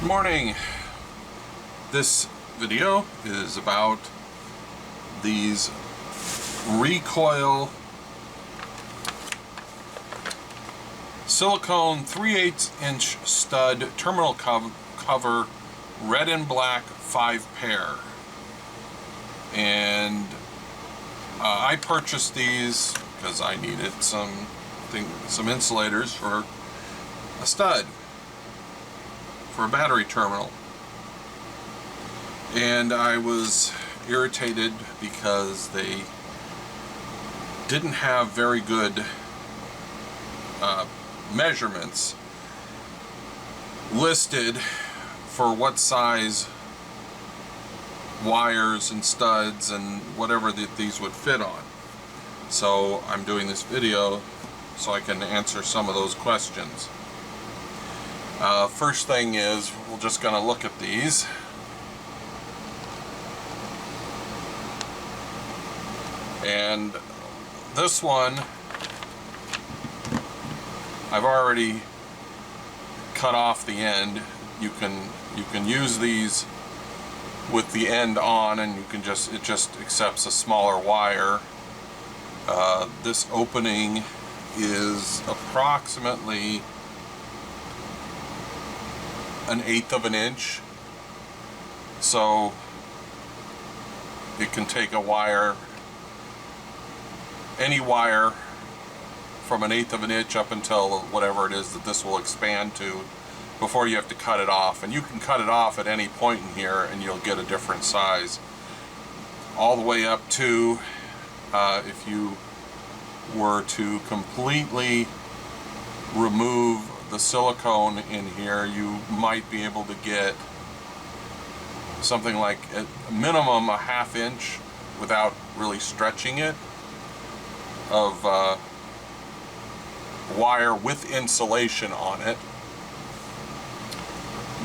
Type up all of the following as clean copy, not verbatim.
Morning. This video is about these Recoil silicone 3/8 inch stud terminal cover red and black 5-pair, and I purchased these because I needed some insulators for a stud for a battery terminal, and I was irritated because they didn't have very good measurements listed for what size wires and studs and whatever that these would fit on. So I'm doing this video so I can answer some of those questions. First thing is, we're just going to look at these. And this one, I've already cut off the end. You can use these with the end on, and it just accepts a smaller wire. This opening is approximately 1/8 of an inch, so it can take a wire, any wire from 1/8 of an inch up until whatever it is that this will expand to before you have to cut it off. And you can cut it off at any point in here and you'll get a different size, all the way up to if you were to completely remove the silicone in here, you might be able to get something like at a minimum a 1/2 inch without really stretching it of wire with insulation on it.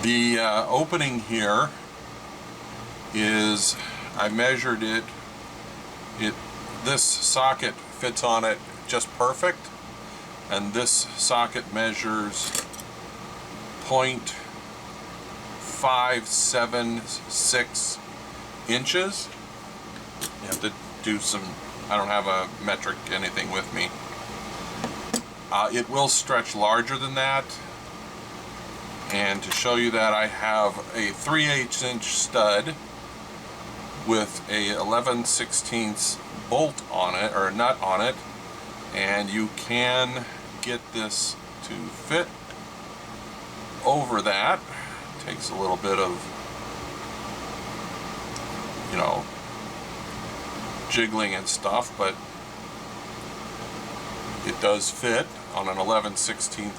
The opening here is, I measured it, this socket fits on it just perfect, and this socket measures 0.576 inches. You have to do some, I don't have a metric anything with me. It will stretch larger than that, and to show you that, I have a 3/8 inch stud with a 11/16 bolt on it, or nut on it, and you can get this to fit over that. It takes a little bit of, jiggling and stuff, but it does fit on an 11/16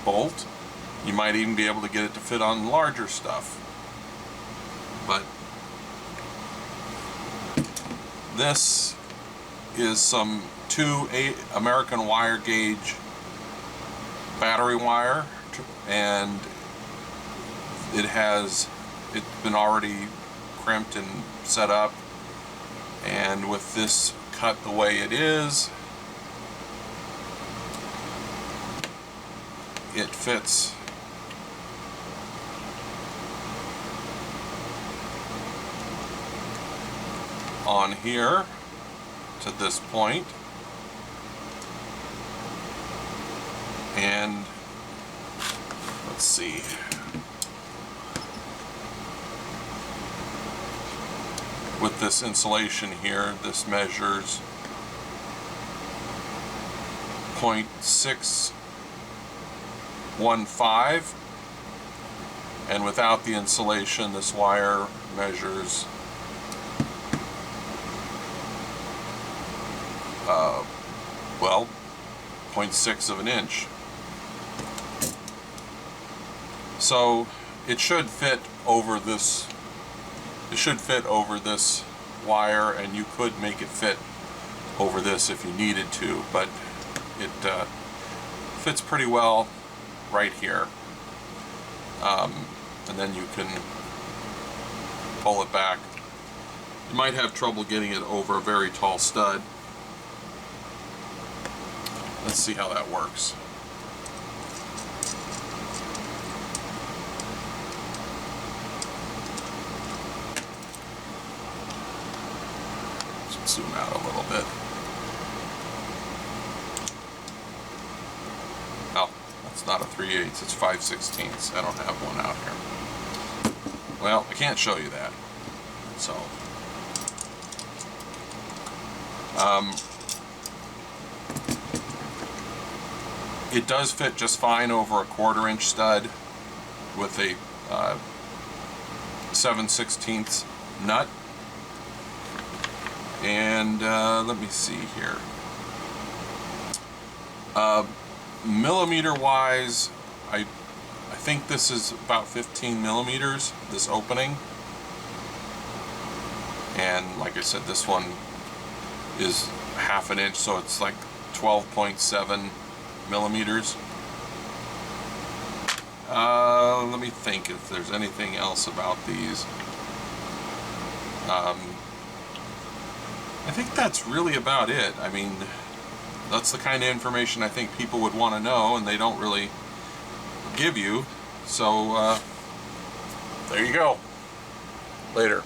bolt. You might even be able to get it to fit on larger stuff. But this is some 2 American wire gauge battery wire, and it's been already crimped and set up, and with this cut the way it is, it fits on here to this point, and let's see, with this insulation here, this measures 0.615, and without the insulation this wire measures well, 0.6 of an inch. So it should fit over this. It should fit over this wire, and you could make it fit over this if you needed to, but it fits pretty well right here. And then you can pull it back. You might have trouble getting it over a very tall stud. Let's see how that works. zoom out a little bit. Oh, that's not a 3/8, it's 5/16. I don't have one out here. Well, I can't show you that. So, it does fit just fine over a 1/4" stud with a 7/16 nut. And let me see here. Millimeter wise, I think this is about 15 millimeters, this opening. And like I said, this one is 1/2 inch, so it's like 12.7 millimeters. Let me think if there's anything else about these. I think that's really about it. I mean, that's the kind of information I think people would want to know, and they don't really give you. So, there you go. Later.